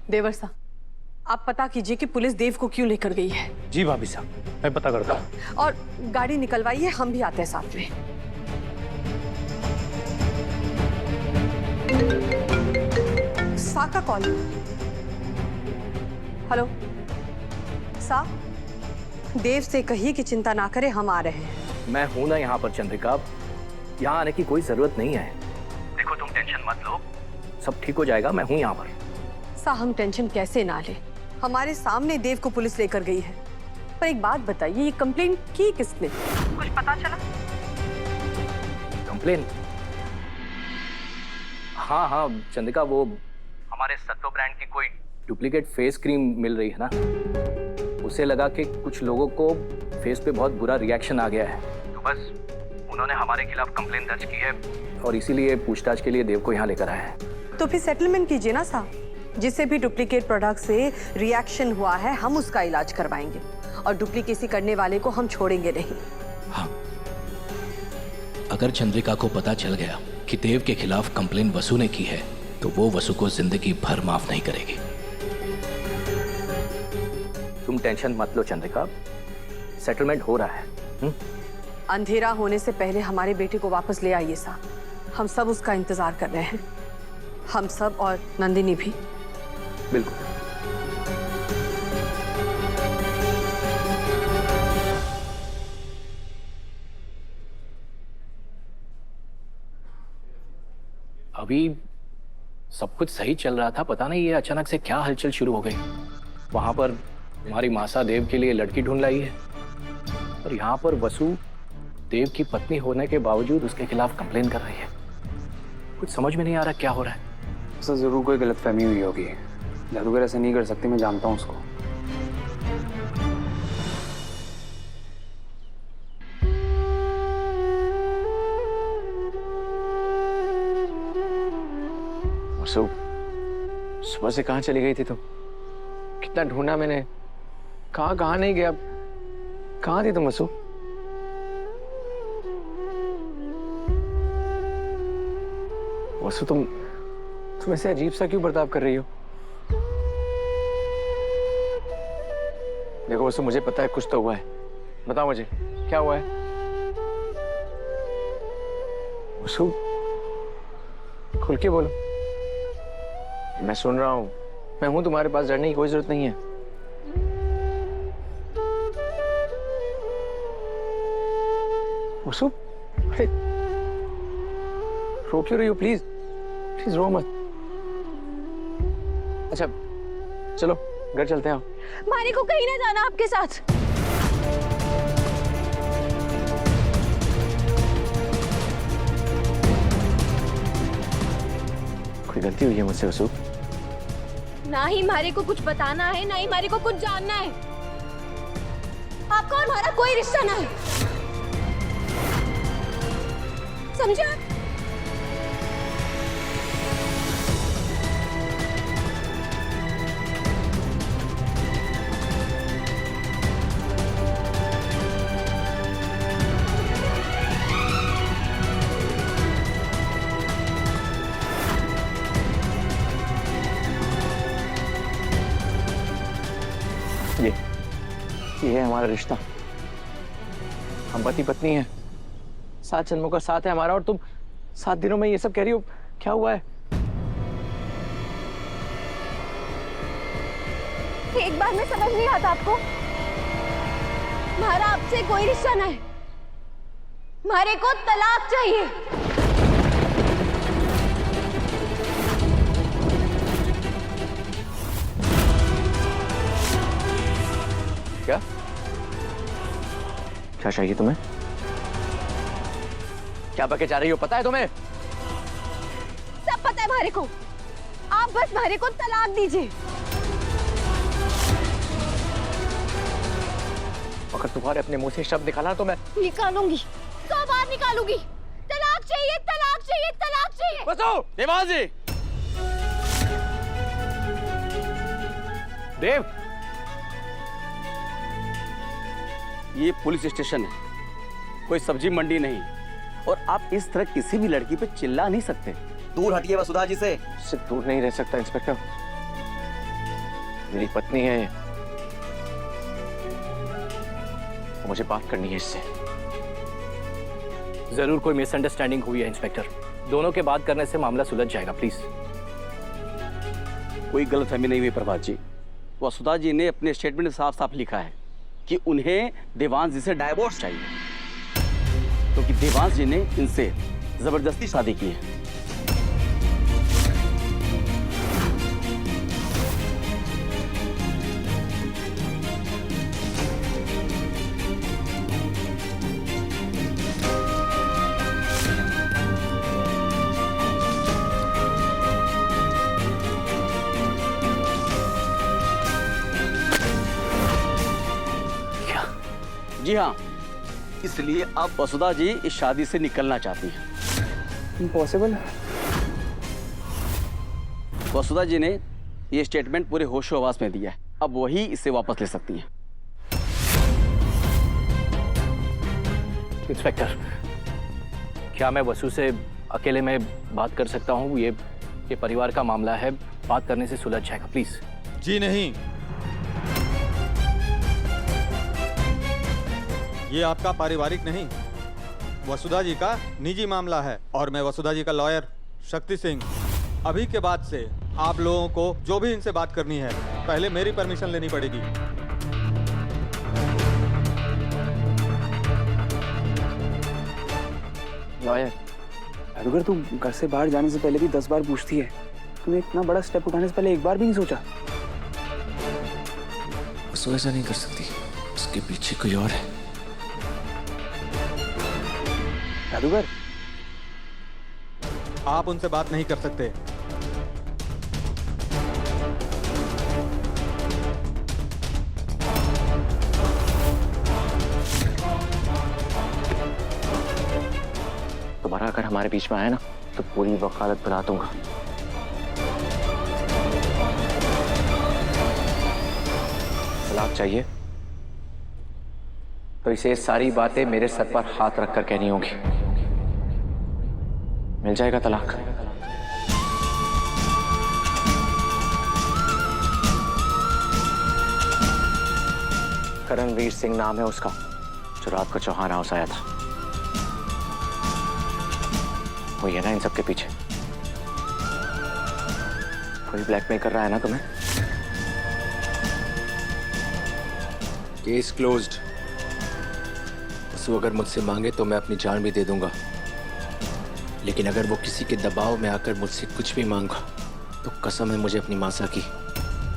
देवर साहब, आप पता कीजिए कि पुलिस देव को क्यों लेकर गई है। जी भाभी साहब, मैं पता करता हूँ। और गाड़ी निकलवाइए, हम भी आते हैं साथ में। सा का कॉल। हेलो सा, देव से कहिए कि चिंता ना करे, हम आ रहे हैं। मैं हूं ना यहाँ पर चंद्रिका, यहाँ आने की कोई जरूरत नहीं है। देखो तुम टेंशन मत लो, सब ठीक हो जाएगा, मैं हूं यहाँ पर। सा, हम टेंशन कैसे ना ले, हमारे सामने देव को पुलिस लेकर गई है। पर एक बात बताइए, ये कंप्लेंट की किसने? कुछ पता चला? कंप्लेन? हाँ हाँ चंद्रिका, वो हमारे सत्तो ब्रांड की कोई डुप्लीकेट फेस क्रीम मिल रही है ना, उसे लगा कि कुछ लोगों को फेस पे बहुत बुरा रिएक्शन आ गया है, तो बस उन्होंने हमारे खिलाफ कंप्लेन दर्ज की है और इसीलिए पूछताछ के लिए देव को यहाँ लेकर आया है। तो फिर सेटलमेंट कीजिए ना साहब, जिससे भी डुप्लीकेट प्रोडक्ट से रिएक्शन हुआ है हम उसका इलाज करवाएंगे और डुप्लीकेसी करने वाले को हम छोड़ेंगे नहीं। हाँ, अगर चंद्रिका को पता चल गया कि देव के खिलाफ कंप्लेन वसु ने की है तो वो वसु को जिंदगी भर माफ नहीं करेगी। तुम टेंशन मत लो चंद्रिका, सेटलमेंट हो रहा है। अंधेरा होने से पहले हमारे बेटे को वापस ले आइए साहब, हम सब उसका इंतजार कर रहे हैं, हम सब और नंदिनी भी। बिल्कुल। अभी सब कुछ सही चल रहा था, पता नहीं ये अचानक से क्या हलचल शुरू हो गई। वहां पर हमारी मासा देव के लिए लड़की ढूंढ लाई है और यहाँ पर वसु देव की पत्नी होने के बावजूद उसके खिलाफ कंप्लेन कर रही है। कुछ समझ में नहीं आ रहा क्या हो रहा है। सर जरूर कोई गलतफहमी हुई होगी, जादूगर ऐसा नहीं कर सकती, मैं जानता हूँ उसको। वसु, सुबह से कहाँ चली गई थी तुम? कितना ढूंढा मैंने, कहाँ नहीं गया, कहाँ थी तुम वसु? वसु तुम ऐसे अजीब सा क्यों बर्ताव कर रही हो? देखो वसु, मुझे पता है कुछ तो हुआ है, बताओ मुझे क्या हुआ है। वसु खुल के बोलो, मैं सुन रहा हूं, मैं हूं तुम्हारे पास, डरने की कोई जरूरत नहीं है। वसु, अरे रो क्यों रही हो? प्लीज प्लीज रो मत। अच्छा चलो घर चलते हैं। मारे को कहीं ना जाना आपके साथ। कोई गलती हुई है मुझसे वसु? ना ही मारे को कुछ बताना है, ना ही मारे को कुछ जानना है। आपका और हमारा कोई रिश्ता ना है, समझा? ये है हमारा रिश्ता, हम पति पत्नी हैं, 7 जन्मों का साथ है हमारा, और तुम 7 दिनों में ये सब कह रही हो? क्या हुआ है? एक बार में समझ नहीं आता आपको? हमारा आपसे कोई रिश्ता ना है, हमारे को तलाक चाहिए। क्या क्या चाहिए तुम्हें? क्या बके जा रही हो, पता है तुम्हें? सब पता है हमारे को, आप बस हमारे को तलाक दीजिए। अगर तुम्हारे अपने मुंह से शब्द निकाला तो मैं निकालूंगी, 100 बार निकालूंगी। तलाक चाहिए, तलाक चाहिए, तलाक चाहिए। वसु! देवाजी! देव, ये पुलिस स्टेशन है, कोई सब्जी मंडी नहीं, और आप इस तरह किसी भी लड़की पे चिल्ला नहीं सकते। दूर हटिए वसुधा जी से। दूर नहीं रह सकता इंस्पेक्टर, मेरी पत्नी है, मुझे बात करनी है इससे। जरूर कोई मिसअंडरस्टैंडिंग हुई है इंस्पेक्टर। दोनों के बात करने से मामला सुलझ जाएगा, प्लीज। कोई गलतफहमी नहीं हुई प्रभात जी। वसुधा जी ने अपने स्टेटमेंट में साफ साफ लिखा है कि उन्हें देवांश जी से डाइवोर्स चाहिए, क्योंकि देवांश जी ने इनसे जबरदस्ती शादी की है। जी हाँ, इसलिए अब वसुधा जी इस शादी से निकलना चाहती हैं। इम्पॉसिबल। वसुधा जी ने ये स्टेटमेंट पूरे होशो हवास में दिया है, अब वही इसे वापस ले सकती हैं। इंस्पेक्टर, क्या मैं वसु से अकेले में बात कर सकता हूँ? ये परिवार का मामला है, बात करने से सुलझ जाएगा, प्लीज। जी नहीं, ये आपका पारिवारिक नहीं, वसुधा जी का निजी मामला है और मैं वसुधा जी का लॉयर शक्ति सिंह। अभी के बाद से आप लोगों को जो भी इनसे बात करनी है पहले मेरी परमिशन लेनी पड़ेगी। लॉयर, अगर तू घर से बाहर जाने से पहले भी 10 बार पूछती है, तूने इतना बड़ा स्टेप उठाने से पहले एक बार भी नहीं सोचा? वसु ऐसा नहीं कर सकती, उसके पीछे कोई और है। जादूगर, आप उनसे बात नहीं कर सकते। दोबारा अगर हमारे बीच में आया ना तो पूरी वकालत बुला दूंगा। तलाक चाहिए तो इसे सारी बातें मेरे सर पर हाथ रखकर कहनी होगी। मिल जाएगा तलाक। करणवीर सिंह नाम है उसका, जो रात को चौहान हाउस आया था। वही है ना इन सबके पीछे? कोई ब्लैकमेल कर रहा है ना तुम्हें? Case closed. वसु अगर मुझसे मांगे तो मैं अपनी जान भी दे दूंगा, लेकिन अगर वो किसी के दबाव में आकर मुझसे कुछ भी मांगा तो कसम है मुझे अपनी मासा की,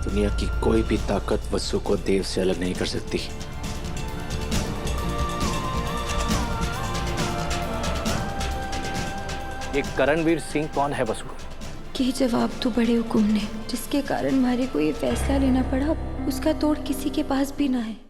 दुनिया की कोई भी ताकत वसु को देव से अलग नहीं कर सकती। ये करणवीर सिंह कौन है वसु? ये जवाब तो बड़े हुकुम ने, जिसके कारण हमारे को ये फैसला लेना पड़ा, उसका तोड़ किसी के पास भी ना है।